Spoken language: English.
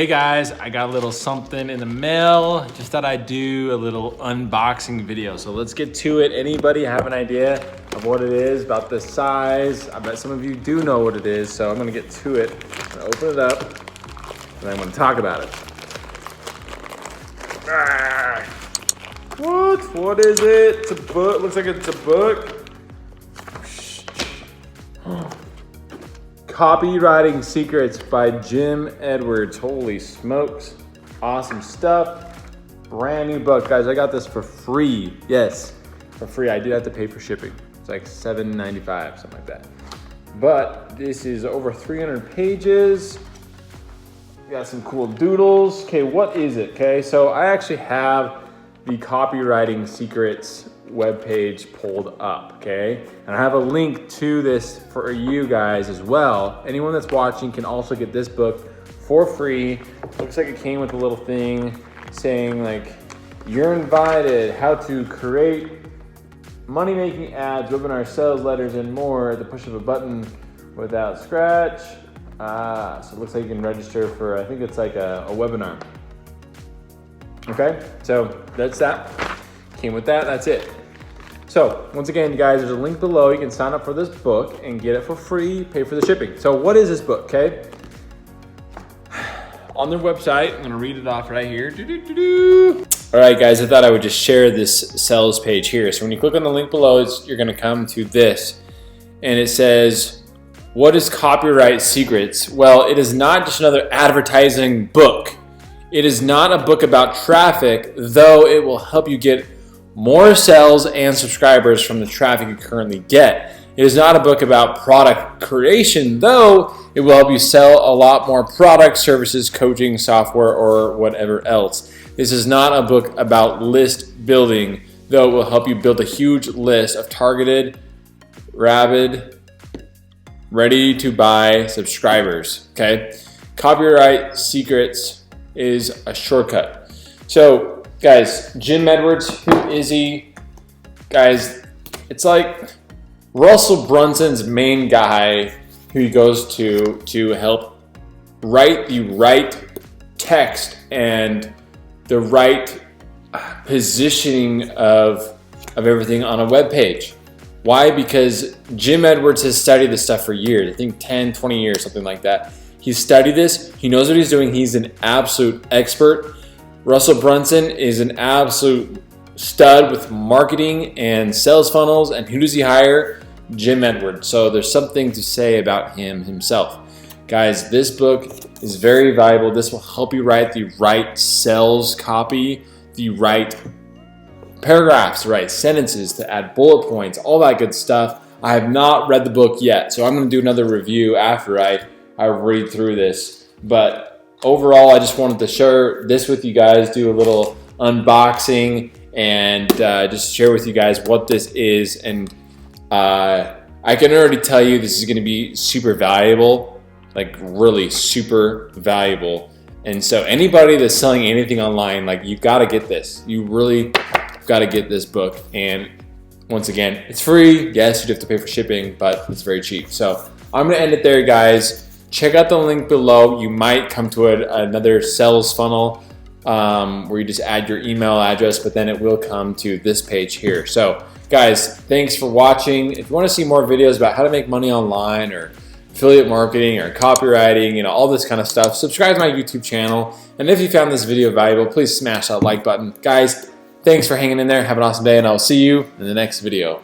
Hey guys, I got a little something in the mail. Just thought I'd do a little unboxing video. So let's get to it. Anybody have an idea of what it is, about the size? I bet some of you do know what it is, so I'm gonna get to it. I'm gonna open it up, and I'm gonna talk about it. What is it? It's a book, looks like it's a book. Copywriting Secrets by Jim Edwards. Holy smokes. Awesome stuff. Brand new book. Guys, I got this for free. Yes, for free. I did have to pay for shipping. It's like $7.95, something like that. But this is over 300 pages. Got some cool doodles. Okay, what is it? Okay, so I actually have the Copywriting Secrets webpage pulled up, okay? And I have a link to this for you guys as well. Anyone that's watching can also get this book for free. Looks like it came with a little thing saying like, you're invited, how to create money-making ads, webinar sales letters, and more at the push of a button without scratch. So it looks like you can register for, I think it's like a webinar. Okay, so that's that. Came with that, that's it. So once again, you guys, there's a link below. You can sign up for this book and get it for free, pay for the shipping. So what is this book, okay? On their website, I'm gonna read it off right here. All right, guys, I thought I would just share this sales page here. So when you click on the link below, you're gonna come to this, and it says, what is Copywriting Secrets? Well, it is not just another advertising book. It is not a book about traffic, though it will help you get more sales and subscribers from the traffic you currently get. It is not a book about product creation, though it will help you sell a lot more products, services, coaching, software, or whatever else. This is not a book about list building, though it will help you build a huge list of targeted, rabid, ready to buy subscribers, okay? Copywriting Secrets is a shortcut. So guys, Jim Edwards, who is he? Guys, it's like Russell Brunson's main guy who he goes to help write the right text and the right positioning of everything on a web page. Why? Because Jim Edwards has studied this stuff for years, I think 10, 20 years, something like that. He's studied this, he knows what he's doing, he's an absolute expert. Russell Brunson is an absolute stud with marketing and sales funnels, and who does he hire? Jim Edwards. So there's something to say about him himself. Guys, this book is very valuable. This will help you write the right sales copy, the right paragraphs, the right sentences, to add bullet points, all that good stuff. I have not read the book yet, so I'm going to do another review after I read through this. But overall, I just wanted to share this with you guys, do a little unboxing, and just share with you guys what this is. And I can already tell you this is going to be super valuable, like really super valuable. And so anybody that's selling anything online, like, you got to get this. You really got to get this book. And once again, it's free. Yes, you do have to pay for shipping, but it's very cheap. So I'm going to end it there, guys. Check out the link below. You might come to another sales funnel where you just add your email address, but then it will come to this page here. So guys, thanks for watching. If you want to see more videos about how to make money online, or affiliate marketing, or copywriting, you know, all this kind of stuff, subscribe to my YouTube channel. And if you found this video valuable, please smash that like button. Guys, thanks for hanging in there. Have an awesome day, and I'll see you in the next video.